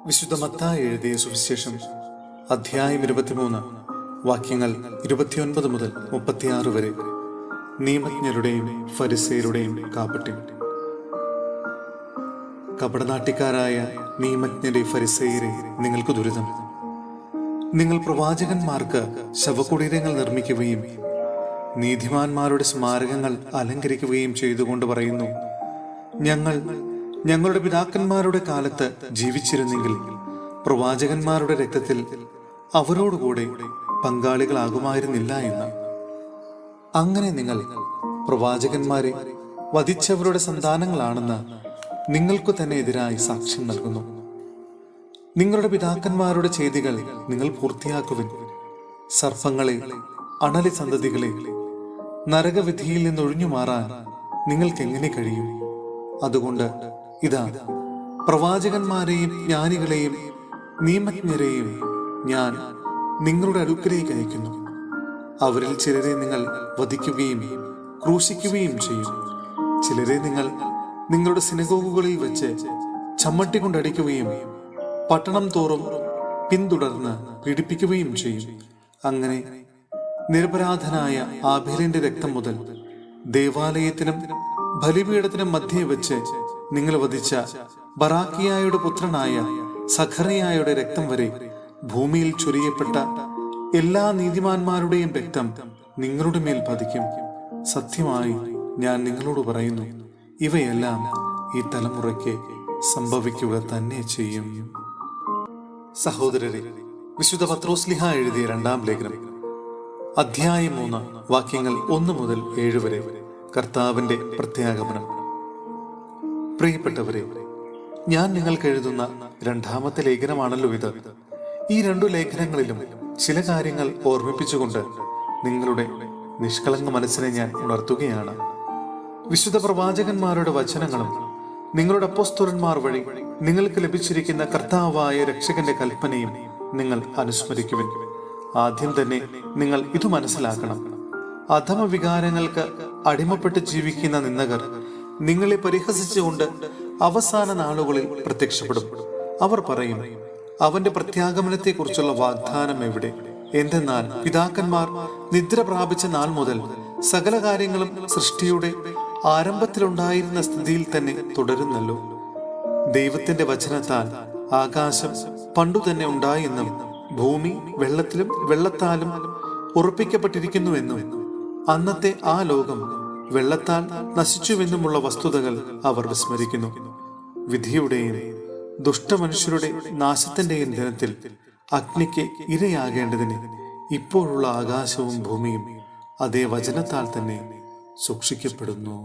വിശുദ്ധ മത്തായി എഴുതിയ സുവിശേഷം അധ്യായം 23 വാക്യങ്ങൾ 29 മുതൽ 36 വരെ. നിയമജ്ഞരുടെയും ഫരിസേയരുടെയും കാപട്യം. കപടനാട്ടിക്കാരായ നിയമജ്ഞരെ ഫരിസേയരെ, നിങ്ങൾക്ക് ദുരിതം. നിങ്ങൾ പ്രവാചകന്മാർക്ക് ശവകുടീരങ്ങൾ നിർമ്മിക്കുകയും നീതിമാന്മാരുടെ സ്മാരകങ്ങൾ അലങ്കരിക്കുകയും ചെയ്തുകൊണ്ട് പറയുന്നു, ഞങ്ങളുടെ പിതാക്കന്മാരുടെ കാലത്ത് ജീവിച്ചിരുന്നെങ്കിൽ പ്രവാചകന്മാരുടെ രക്തത്തിൽ അവരോടുകൂടെ പങ്കാളികളാകുമായിരുന്നില്ല എന്ന്. അങ്ങനെ നിങ്ങൾ പ്രവാചകന്മാരെ വധിച്ചവരുടെ സന്താനങ്ങളാണെന്ന് നിങ്ങൾക്ക് തന്നെ എതിരായി സാക്ഷ്യം നൽകുന്നു. നിങ്ങളുടെ പിതാക്കന്മാരുടെ ചെയ്തികൾ നിങ്ങൾ പൂർത്തിയാക്കുവിൻ. സർപ്പങ്ങളെ, അണലി സന്തതികളെ, നരകവിധിയിൽ നിന്നൊഴിഞ്ഞു മാറാൻ നിങ്ങൾക്ക് എങ്ങനെ കഴിയും? അതുകൊണ്ട് ഇതാ, പ്രവാചകന്മാരെയും ജ്ഞാനികളെയും നിയമജ്ഞരെയും ഞാൻ നിങ്ങളുടെ അടുക്കലേക്ക് അയക്കുന്നു. അവരിൽ ചിലരെ നിങ്ങൾ വധിക്കുകയും ക്രൂശിക്കുകയും ചെയ്യും. ചിലരെ നിങ്ങൾ നിങ്ങളുടെ സിനഗോഗുകളിൽ വെച്ച് ചമ്മട്ടി കൊണ്ടടിക്കുകയും പട്ടണം തോറും പിന്തുടർന്ന് പീഡിപ്പിക്കുകയും ചെയ്യും. അങ്ങനെ നിരപരാധനായ ആബേലിന്റെ രക്തം മുതൽ ദേവാലയത്തിനും ബലിപീഠത്തിനും മധ്യേ വെച്ച് നിങ്ങൾ വധിച്ച ബറാക്കിയായുടെ പുത്രനായ സഖറിയായുടെ രക്തം വരെ ഭൂമിയിൽ ചൊരിയപ്പെട്ട എല്ലാ നീതിമാന്മാരുടെയും രക്തം നിങ്ങളുടെ മേൽ പതിക്കും. സത്യമായി ഞാൻ നിങ്ങളോട് പറയുന്നു, ഇവയെല്ലാം ഈ തലമുറയ്ക്ക് സംഭവിക്കുക തന്നെ ചെയ്യും. സഹോദരരെ, വിശുദ്ധ പത്രോസ്ലിഹ എഴുതിയ 2-ാം ലേഖനം അധ്യായം 3 വാക്യങ്ങൾ 1 മുതൽ 7 വരെ. കർത്താവിന്റെ പ്രത്യാഗമനം. പ്രിയപ്പെട്ടവരെ, ഞാൻ നിങ്ങൾക്ക് എഴുതുന്ന 2-ാമത്തെ ലേഖനമാണല്ലോ ഇത്. ഈ 2 ലേഖനങ്ങളിലും ചില കാര്യങ്ങൾ ഓർമ്മിപ്പിച്ചുകൊണ്ട് നിങ്ങളുടെ നിഷ്കളങ്ക മനസ്സിനെ ഞാൻ ഉണർത്തുകയാണ്. വിശുദ്ധ പ്രവാചകന്മാരുടെ വചനങ്ങളും നിങ്ങളുടെ അപ്പോസ്തലന്മാർ വഴി നിങ്ങൾക്ക് ലഭിച്ചിരിക്കുന്ന കർത്താവായ രക്ഷകന്റെ കൽപ്പനയും നിങ്ങൾ അനുസ്മരിക്കുവിൻ. ആദ്യം തന്നെ നിങ്ങൾ ഇത് മനസ്സിലാക്കണം: അധമ വികാരങ്ങൾക്ക് അടിമപ്പെട്ട് ജീവിക്കുന്ന നിന്ദകർ നിങ്ങളെ പരിഹസിച്ചുകൊണ്ട് അവസാന നാളുകളിൽ പ്രത്യക്ഷപ്പെടും. അവർ പറയും, അവന്റെ പ്രത്യാഗമനത്തെ കുറിച്ചുള്ള വാഗ്ദാനം എവിടെ? എന്തെന്നാൽ പിതാക്കന്മാർ നിദ്ര പ്രാപിച്ച നാൾ മുതൽ സകല കാര്യങ്ങളും സൃഷ്ടിയുടെ ആരംഭത്തിലുണ്ടായിരുന്ന സ്ഥിതിയിൽ തന്നെ തുടരുന്നല്ലോ. ദൈവത്തിന്റെ വചനത്താൽ ആകാശം പണ്ടു തന്നെ ഉണ്ടായെന്നും ഭൂമി വെള്ളത്തിലും വെള്ളത്താലും ഉറപ്പിക്കപ്പെട്ടിരിക്കുന്നുവെന്നും അന്നത്തെ ആ ലോകം വെള്ളത്താൽ നശിച്ചുവെന്നുമുള്ള വസ്തുതകൾ അവർ വിസ്മരിക്കുന്നു. വിധിയുടെയും ദുഷ്ടമനുഷ്യരുടെ നാശത്തിന്റെയും ദിനത്തിൽ അഗ്നിക്ക് ഇരയാകേണ്ടതിന് ഇപ്പോഴുള്ള ആകാശവും ഭൂമിയും അതേ വചനത്താൽ തന്നെ സൂക്ഷിക്കപ്പെടുന്നു.